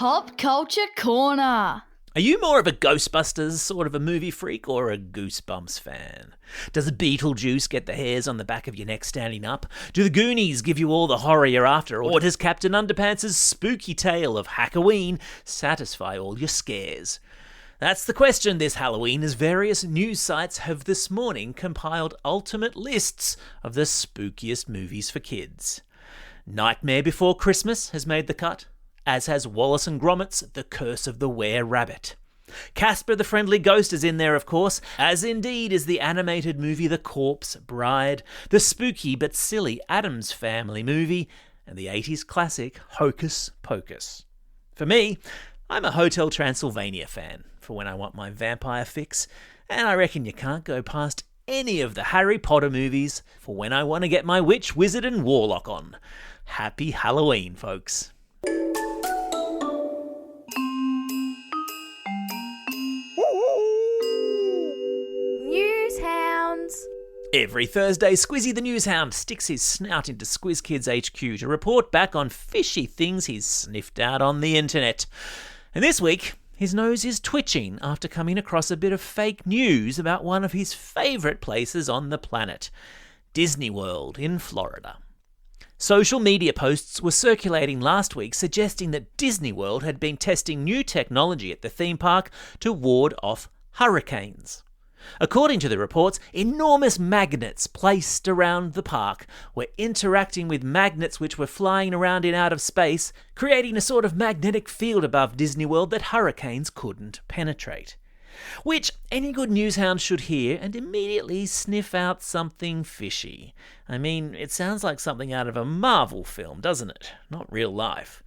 Pop Culture Corner. Are you more of a Ghostbusters sort of a movie freak or a Goosebumps fan? Does Beetlejuice get the hairs on the back of your neck standing up? Do the Goonies give you all the horror you're after? Or does Captain Underpants' spooky tale of Hackoween satisfy all your scares? That's the question this Halloween, as various news sites have this morning compiled ultimate lists of the spookiest movies for kids. Nightmare Before Christmas has made the cut, as has Wallace and Gromit's The Curse of the Were-Rabbit. Casper the Friendly Ghost is in there, of course, as indeed is the animated movie The Corpse Bride, the spooky but silly Addams Family movie, and the 80s classic Hocus Pocus. For me, I'm a Hotel Transylvania fan for when I want my vampire fix, and I reckon you can't go past any of the Harry Potter movies for when I want to get my witch, wizard and warlock on. Happy Halloween, folks. Newshounds. Every Thursday, Squizzy the Newshound sticks his snout into Squiz Kids HQ to report back on fishy things he's sniffed out on the internet. And this week, his nose is twitching after coming across a bit of fake news about one of his favourite places on the planet, Disney World in Florida. Social media posts were circulating last week suggesting that Disney World had been testing new technology at the theme park to ward off hurricanes. According to the reports, enormous magnets placed around the park were interacting with magnets which were flying around in outer space, creating a sort of magnetic field above Disney World that hurricanes couldn't penetrate. Which any good newshound should hear and immediately sniff out something fishy. I mean, it sounds like something out of a Marvel film, doesn't it? Not real life.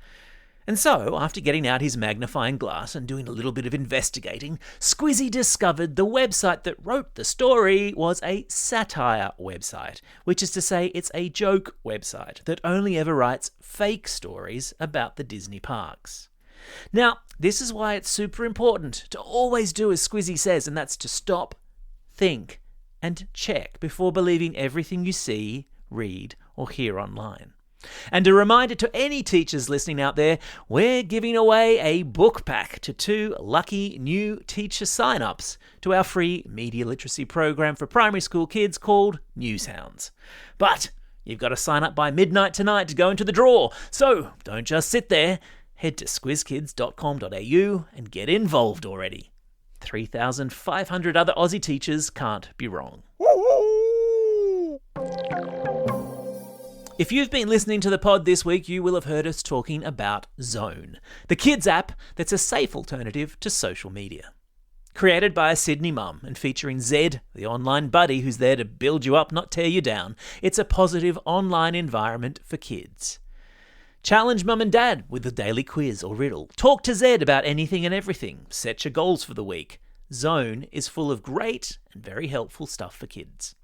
And so, after getting out his magnifying glass and doing a little bit of investigating, Squizzy discovered the website that wrote the story was a satire website, which is to say it's a joke website that only ever writes fake stories about the Disney parks. Now, this is why it's super important to always do as Squizzy says, and that's to stop, think, and check before believing everything you see, read, or hear online. And a reminder to any teachers listening out there, we're giving away a book pack to 2 lucky new teacher sign-ups to our free media literacy program for primary school kids called Newshounds. But you've got to sign up by midnight tonight to go into the draw, so don't just sit there. Head to squizkids.com.au and get involved already. 3,500 other Aussie teachers can't be wrong. If you've been listening to the pod this week, you will have heard us talking about Zone, the kids app that's a safe alternative to social media. Created by a Sydney mum and featuring Zed, the online buddy who's there to build you up, not tear you down, it's a positive online environment for kids. Challenge mum and dad with a daily quiz or riddle. Talk to Zed about anything and everything. Set your goals for the week. Zone is full of great and very helpful stuff for kids.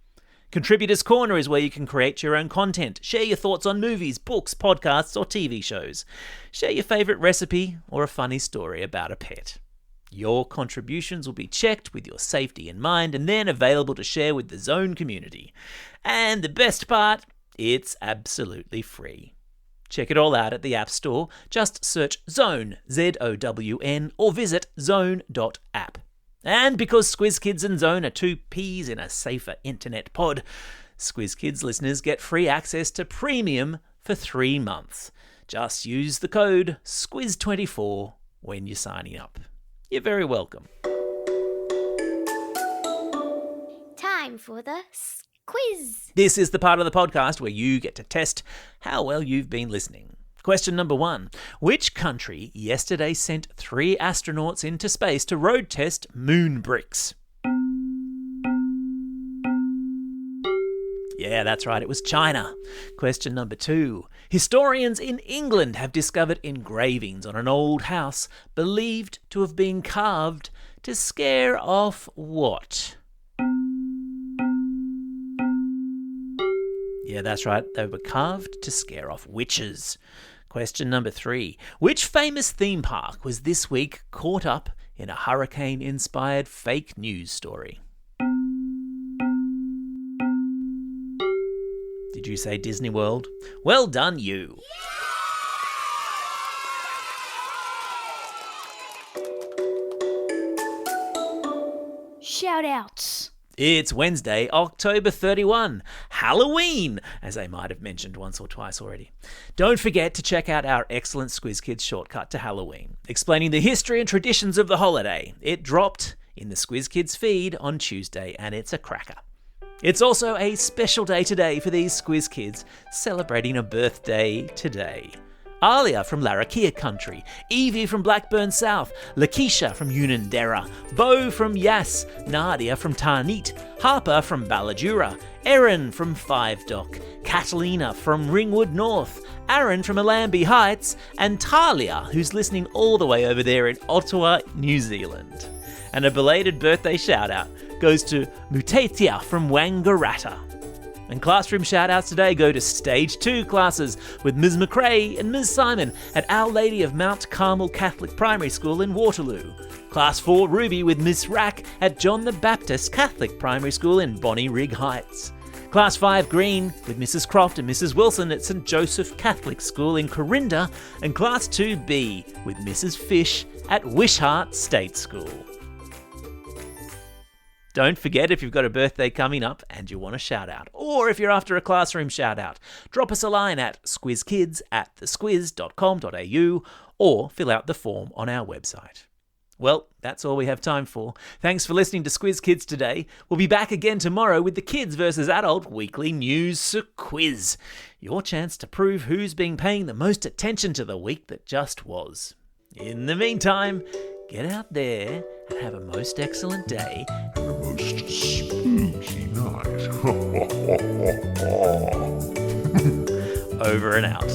Contributors Corner is where you can create your own content. Share your thoughts on movies, books, podcasts, or TV shows. Share your favourite recipe or a funny story about a pet. Your contributions will be checked with your safety in mind and then available to share with the Zone community. And the best part, it's absolutely free. Check it all out at the App Store. Just search Zone, Z-O-W-N, or visit zone.app. And because Squiz Kids and Zone are 2 peas in a safer internet pod, Squiz Kids listeners get free access to Premium for 3 months. Just use the code SQUIZ24 when you're signing up. You're very welcome. Time for the quiz. This is the part of the podcast where you get to test how well you've been listening. Question number 1. Which country yesterday sent 3 astronauts into space to road test moon bricks? Yeah, that's right, it was China. Question number 2. Historians in England have discovered engravings on an old house believed to have been carved to scare off what? Yeah, that's right, they were carved to scare off witches. Question number 3. Which famous theme park was this week caught up in a hurricane-inspired fake news story? Did you say Disney World? Well done, you. shout-outs. It's Wednesday, October 31, Halloween, as I might have mentioned once or twice already. Don't forget to check out our excellent Squiz Kids shortcut to Halloween, explaining the history and traditions of the holiday. It dropped in the Squiz Kids feed on Tuesday, and it's a cracker. It's also a special day today for these Squiz Kids, celebrating a birthday today. Alia from Larrakia Country, Evie from Blackburn South, Lakeisha from Unanderra, Bo from Yass, Nadia from Tarneet, Harper from Ballajura, Erin from Five Dock, Catalina from Ringwood North, Aaron from Allambie Heights, and Talia, who's listening all the way over there in Ottawa, New Zealand. And a belated birthday shout-out goes to Mutatia from Wangaratta. And classroom shout-outs today go to Stage 2 classes with Ms McRae and Ms Simon at Our Lady of Mount Carmel Catholic Primary School in Waterloo. Class 4 Ruby with Miss Rack at John the Baptist Catholic Primary School in Bonnie Rig Heights. Class 5 Green with Mrs Croft and Mrs Wilson at St Joseph Catholic School in Corinda. And Class 2B with Mrs Fish at Wishart State School. Don't forget, if you've got a birthday coming up and you want a shout out, or if you're after a classroom shout out, drop us a line at squizkids@thesquiz.com.au or fill out the form on our website. Well, that's all we have time for. Thanks for listening to Squiz Kids today. We'll be back again tomorrow with the Kids versus Adult Weekly News Quiz. Your chance to prove who's been paying the most attention to the week that just was. In the meantime, get out there and have a most excellent day. Spooky night. Over and out.